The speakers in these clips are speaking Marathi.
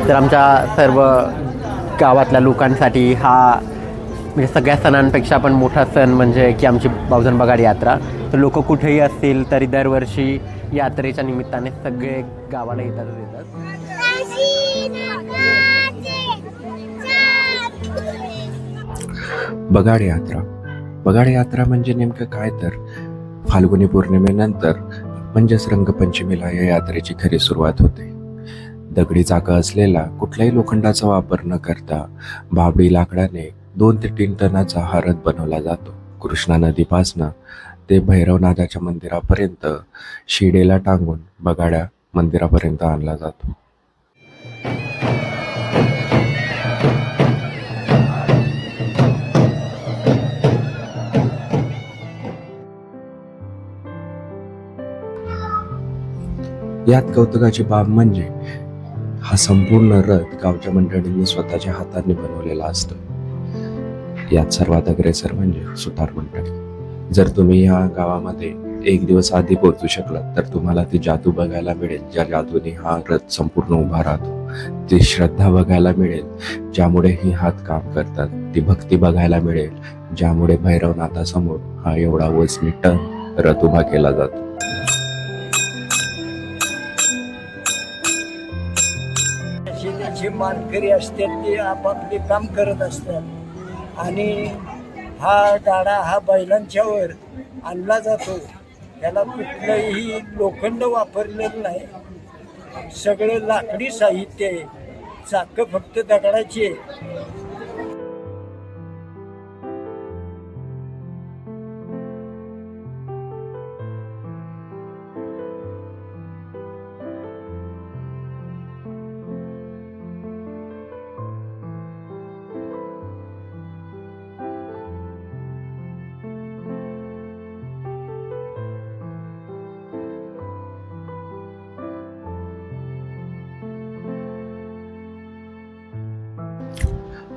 तर आमच्या सर्व गावातल्या लोकांसाठी हा म्हणजे सगळ्या सणांपेक्षा पण मोठा सण म्हणजे की आमची बावधन बगाड यात्रा. तर लोक कुठेही असतील तरी दरवर्षी यात्रेच्या निमित्ताने सगळे गावाला येतात. बगाड यात्रा. बगाड यात्रा म्हणजे नेमकं काय तर फाल्गुनी पौर्णिमेनंतर म्हणजेच रंगपंचमीला या यात्रेची खरी सुरुवात होते. दगडी चाकं असलेला कुठल्याही लोखंडाचा वापर न करता बाभळी लाकडाने 2 ते 3 टनाचा हा रथ बनवला जातो. कृष्णा नदीपासनं ते भैरवनाथाच्या मंदिरापर्यंत शिडेला टांगून बगाड्या मंदिरापर्यंत आणला जातो. यात कौतुकाची बाब म्हणजे हा संपूर्ण रथ गावच्या मंडळींनी स्वतःच्या हातांनी बनवलेला असतो. यात सर्वात अग्रेसर म्हणजे सुतार मंडळी. जर तुम्ही या गावामध्ये एक दिवस आधी पोहोचू शकलात तर तुम्हाला ती जादू बघायला मिळेल, ज्या जादूने हा रथ संपूर्ण उभा राहतो. ती श्रद्धा बघायला मिळेल, ज्यामुळे ही हात काम करतात. ती भक्ती बघायला मिळेल, ज्यामुळे भैरवनाथासमोर हा एवढा वजनी टन रथ उभा केला जातो. जे मानकरी असतात ते आपापले काम करत असतात आणि हा गाडा हा बैलांच्यावर आणला जातो. त्याला कुठलंही लोखंड वापरलेलं नाही, सगळं लाकडी साहित्य आहे. चाकं फक्त दगडाची आहे.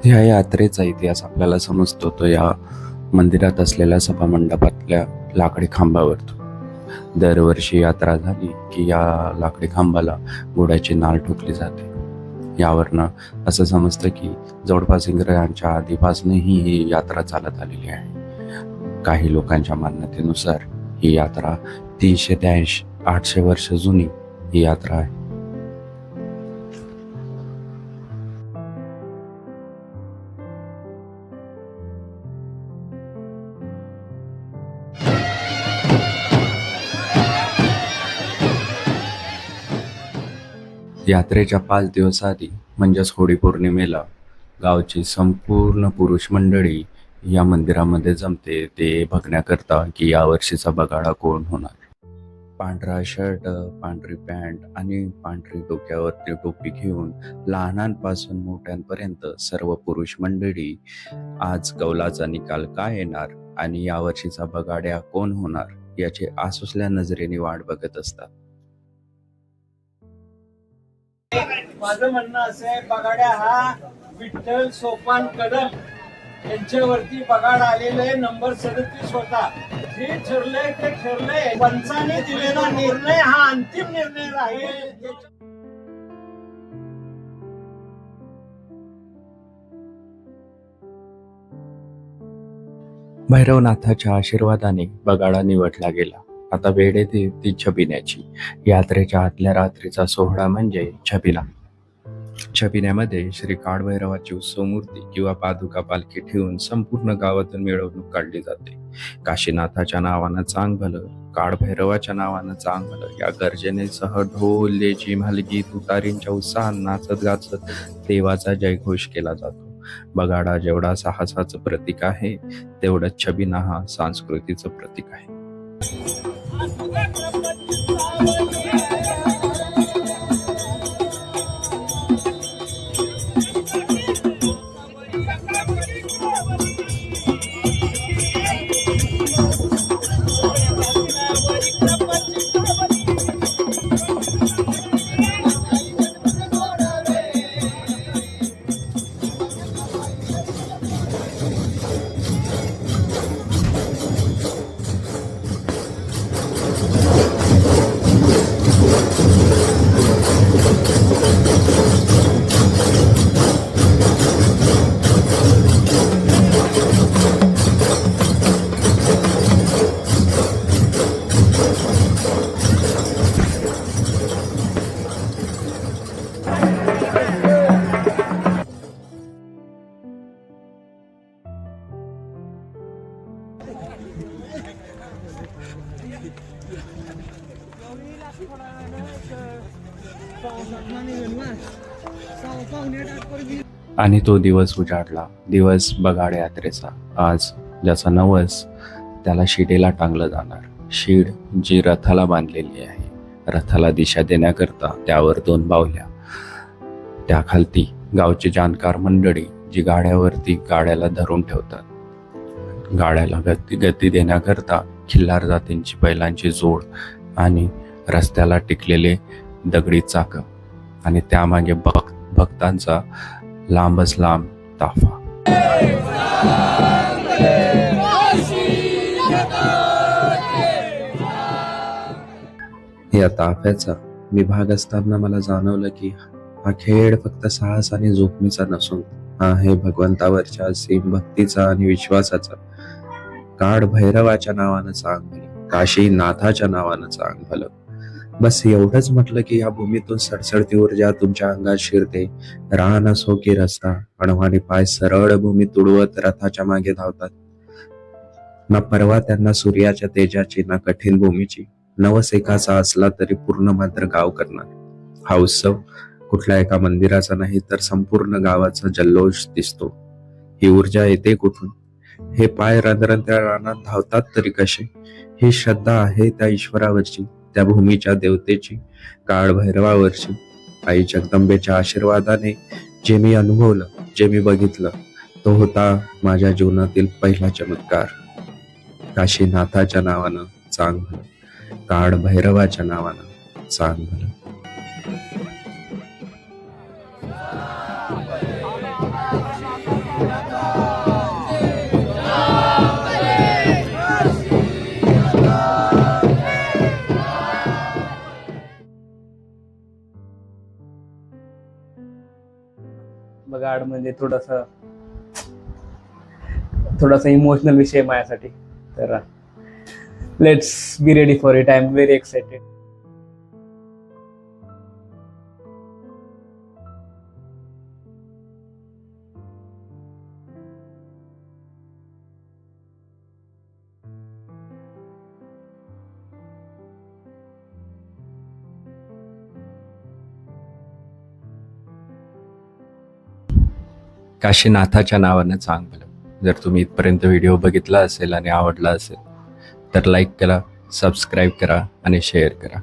ह्या यात्रेचा इतिहास आपल्याला समजतो तो या मंदिरात असलेल्या सभामंडपातल्या लाकडी खांबावरतो. दरवर्षी यात्रा झाली की या लाकडी खांबाला घोड्याची नाल ठोकली जाते. यावरनं असं समजतं की जवळपास इंग्रजांच्या आधीपासूनही ही यात्रा चालत आलेली आहे. काही लोकांच्या मान्यतेनुसार ही यात्रा 300 ते 800 वर्ष जुनी ही यात्रा आहे. यात्रेच्या 5 दिवस आधी म्हणजेच होळी पौर्णिमेला गावची संपूर्ण पुरुष मंडळी या मंदिरामध्ये जमते, ते बघण्याकरता की यावर्षीचा बगाडा कोण होणार. पांढरा शर्ट, पांढरी पॅन्ट आणि पांढरी डोक्यावरती टोपी घेऊन लहानांपासून मोठ्यांपर्यंत सर्व पुरुष मंडळी आज कौलाचा निकाल काय येणार आणि यावर्षीचा बगाड्या कोण होणार याची आसुसल्या नजरेने वाट बघत असतात. माझं म्हणणं असं आहे, बगाड्या हा विठ्ठल सोपान कदम यांच्यावरती बगाड आलेलं आहे. नंबर 37 होता. जे ठरलंय ते ठरलंय. पंचाने दिलेला निर्णय हा अंतिम निर्णय राहील. भैरवनाथाच्या आशीर्वादाने बगाडा निवडला गेला. आता वेळ येते ती छबिन्याची. यात्रेच्या आदल्या रात्रीचा सोहळा म्हणजे छबिना. छबिन्यामध्ये श्री काळभैरवाची उत्सव मूर्ती किंवा पादुका पालखी ठेवून संपूर्ण गावातून मिरवणूक काढली जाते. काशीनाथाच्या नावानं चांग भलं, काळभैरवाच्या नावानं चांग भलं या गर्जनेसह ढोल, लेझीम, हलगी, तुतारींच्या उत्साहात नाचत गाचत देवाचा जयघोष केला जातो. बगाडा जेवढा साहसाचं प्रतीक आहे तेवढंच छबिना हा संस्कृतीचं प्रतीक आहे. आणि तो दिवस उजाडला, दिवस बगाड यात्रेचा. आज ज्याचा नवस त्याला शिडीला टांगलं जाणार. शीड जी रथाला बांधलेली आहे, रथाला दिशा देण्याकरता त्यावर 2 बाहुल्या, त्याखालती गावची जाणकार मंडळी जी गाड्यावरती गाड्याला धरून ठेवतात. गाड्याला गती देण्याकरता खिल्लार जातींची बैलांची जोड आणि रस्त्याला टिकलेले दगडी चाकं आणि त्यामागे भक्तांचा लांबच लांब ताफा. या ताफ्याचा मी भाग असताना मला जाणवलं की हा खेळ फक्त साहस आणि जोखमीचा नसून हा आहे भगवंतावरच्या असीम भक्तीचा आणि विश्वासाचा. काळ भैरवाच्या नावानं चांग भलं, काशी नाथाच्या नावानं चांग भलं. बस एवढंच म्हटलं की या भूमीतून सडसडती ऊर्जा तुमच्या अंगात शिरते. रान असो की रस्ता, अणवाणी पाय सरळ भूमी तुडवत रथाच्या मागे धावतात. ना परवा त्यांना सूर्याच्या तेजाची, ना कठीण भूमीची. नवस एकाचा असला तरी पूर्ण मात्र गाव करणार. हा उत्सव कुठल्या एका मंदिराचा नाही तर संपूर्ण गावाचा जल्लोष दिसतो. ही ऊर्जा येते कुठून? हे पाय रंध्रंत्या रानात धावतात तरी कसे? ही श्रद्धा आहे त्या ईश्वरावरची, त्या भूमीच्या देवतेची, काळ भैरवावरची. आई जगदंबेच्या आशीर्वादाने जे मी अनुभवलं, जे मी बघितलं, तो होता माझ्या जीवनातील पहिला चमत्कार. काशीनाथाच्या नावानं चांग भलं, काळ भैरवाच्या नावानं चांग भलं. बगाड म्हणजे थोडासा इमोशनल विषय माझ्यासाठी. तर let's be ready for it. I am very excited. काशीनाथाच्या नावानं चांग भलं. जर तुम्ही इथपर्यंत व्हिडिओ बघितला असेल आणि आवडला असेल तर लाईक करा, सबस्क्राईब करा आणि शेअर करा.